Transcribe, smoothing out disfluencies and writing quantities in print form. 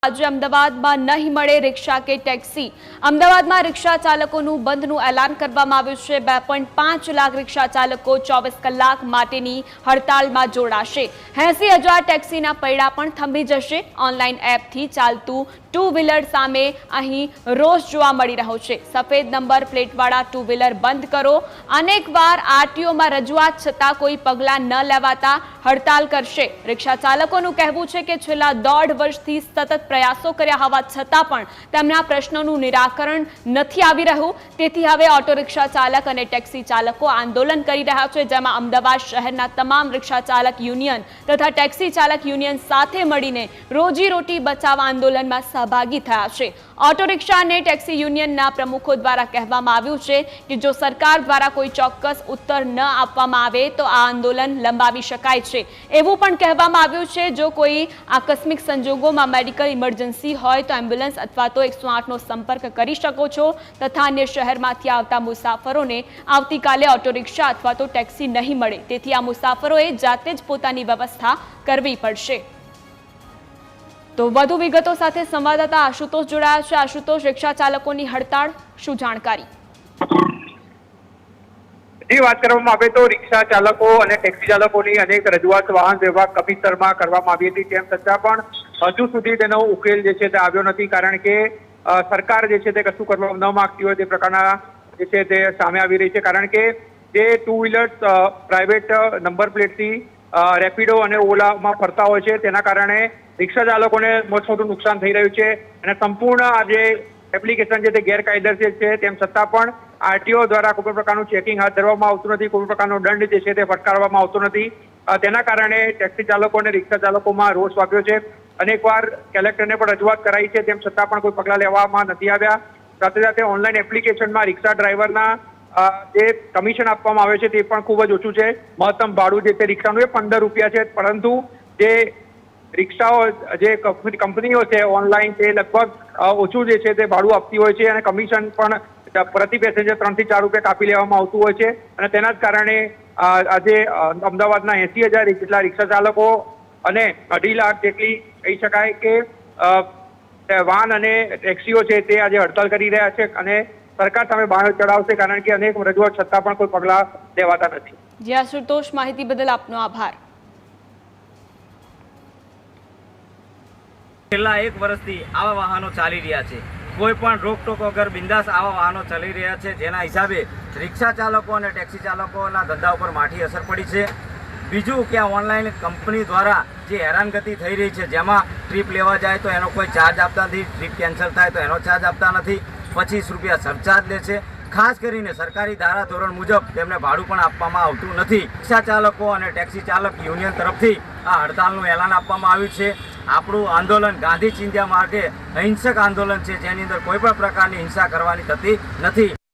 આજે અમદાવાદમાં નહીં મળે રિક્ષા કે ટેક્સી। અમદાવાદમાં રિક્ષા ચાલકોનું બંધનું એલાન કરવામાં આવ્યું છે। 2.5 લાખ રિક્ષા ચાલકો 24 કલાક માટેની હડતાલમાં જોડાશે। 80,000 ટેક્સીના પૈડા પણ થંભી જશે। ઓનલાઈન એપથી ચાલતું ટુ વ્હીલર સામે અહીં રોષ જોવા મળી રહ્યો છે। સફેદ નંબર પ્લેટવાળા ટુ વ્હીલર બંધ કરો। અનેકવાર આરટીઓમાં રજૂઆત છતાં કોઈ પગલાં ન લેવાતા હડતાલ કરશે। રિક્ષા ચાલકોનું કહેવું છે કે છેલ્લા 1.5 વર્ષથી સતત પ્રયાસો કર્યા હોવા છતાં પણ તેમના પ્રશ્નોનું નિરાકરણ નથી આવી રહ્યું। તેથી હવે ઓટો રિક્ષા ચાલક અને ટેક્સી ચાલકો આંદોલન કરી રહ્યા છે, જેમાં અમદાવાદ શહેરના તમામ રિક્ષા ચાલક યુનિયન તથા ટેક્સી ચાલક યુનિયન સાથે મળીને રોજીરોટી બચાવ આંદોલનમાં સહભાગી થયા છે। ઓટો રિક્ષા અને ટેક્સી યુનિયનના પ્રમુખો દ્વારા કહેવામાં આવ્યું છે કે જો સરકાર દ્વારા કોઈ ચોક્કસ ઉત્તર ન આપવામાં આવે તો આ આંદોલન લંબાવી શકાય છે। એવું પણ કહેવામાં આવ્યું છે જો કોઈ આકસ્મિક સંજોગોમાં મેડિકલ ઇમરજન્સી હોય તો એમ્બ્યુલન્સ અથવા તો 108નો સંપર્ક કરી શકો છો તથા અન્ય શહેરમાંથી આવતા મુસાફરોને આવતીકાલે ઓટો રિક્ષા અથવા તો ટેક્સી નહીં મળે, તેથી આ મુસાફરોએ જાતે જ પોતાની વ્યવસ્થા કરવી પડશે। તો વધુ વિગતો સાથે સંવાદદાતા આશુતોષ જોડાયા છે। આશુતોષ, રિક્ષા ચાલકોની હડતાળ, શું જાણકારી? વાત કરવામાં આવે તો રિક્ષા ચાલકો અને ટેક્સી ચાલકોની અનેક રજૂઆત વાહન વ્યવહાર કમિશનરમાં કરવામાં આવી હતી, તેમ છતાં પણ હજુ સુધી તેનો ઉકેલ જે છે તે આવ્યો નથી। કારણ કે સરકાર જે છે તે કશું કરવા ન માંગતી હોય તે પ્રકારના જે છે તે સામે આવી રહી છે। કારણ કે જે ટુ વ્હીલર્સ પ્રાઇવેટ નંબર પ્લેટથી રેપિડો અને ઓલામાં ફરતા હોય છે, તેના કારણે રિક્ષા ચાલકોને મોટું નુકસાન થઈ રહ્યું છે અને સંપૂર્ણ આ જે એપ્લિકેશન છે તે ગેરકાયદેસર છે, તેમ છતાં પણ આરટીઓ દ્વારા કોઈ પ્રકારનું ચેકિંગ હાથ ધરવામાં આવતું નથી, કોઈ પ્રકારનો દંડ જે છે તે ફટકારવામાં આવતો નથી। તેના કારણે ટેક્સી ચાલકો અને રિક્ષા ચાલકોમાં રોષ વાગ્યો છે। અનેકવાર કલેક્ટરને પણ રજૂઆત કરાઈ છે, તેમ છતાં પણ કોઈ પગલાં લેવામાં નથી આવ્યા। સાથે સાથે ઓનલાઈન એપ્લિકેશનમાં રિક્ષા ડ્રાઈવરના જે કમિશન આપવામાં આવે છે તે પણ ખૂબ જ ઓછું છે। મહત્તમ ભાડું જે છે રિક્ષાનું એ 15 રૂપિયા છે, પરંતુ જે રિક્ષાઓ જે કંપનીઓ છે ઓનલાઈન તે લગભગ ઓછું જે છે તે ભાડું આપતી હોય છે અને કમિશન પણ પ્રતિ પેસેન્જર 3 થી 4 રૂપિયા કાપી લેવામાં આવતું હોય છે અને તેના જ કારણે આજે અમદાવાદના 80,000 જેટલા રિક્ષા ચાલકો અને 2.5 લાખ જેટલી કહી શકાય કે વાહન અને ટેક્સીઓ છે તે આજે હડતાલ કરી રહ્યા છે અને સરકાર સામે બાણ ચડાવશે, કારણ કે અનેક રજૂઆત છતાં પણ કોઈ પગલાં લેવાતા નથી। જી આશુતોષ, માહિતી બદલ આપનો આભાર। છેલ્લા 1 વર્ષથી આવા વાહનો ચાલી રહ્યા છે, કોઈ પણ રોકટોક વગર બિંદાસ આવા વાહનો ચાલી રહ્યા છે, જેના હિસાબે રિક્ષા ચાલકો અને ટેક્સી ચાલકોના ધંધા ઉપર માઠી અસર પડી છે। બીજું કે આ ઓનલાઈન કંપની દ્વારા જે હેરાનગતિ થઈ રહી છે, જેમાં ટ્રીપ લેવા જાય તો એનો કોઈ ચાર્જ આપતા નથી, ટ્રીપ કેન્સલ થાય તો એનો ચાર્જ આપતા નથી, 25 રૂપિયા સરચાર્જ લે છે। ખાસ કરીને સરકારી ધારા ધોરણ મુજબ તેમને ભાડું પણ આપવામાં આવતું નથી। રિક્ષા ચાલકો અને ટેક્સી ચાલક યુનિયન તરફથી આ હડતાલનું એલાન આપવામાં આવ્યું છે। આપણું આંદોલન ગાંધી ચિંધ્યા માટે અહિંસક આંદોલન છે, જેની અંદર કોઈ પણ પ્રકારની હિંસા કરવાની થતી નથી।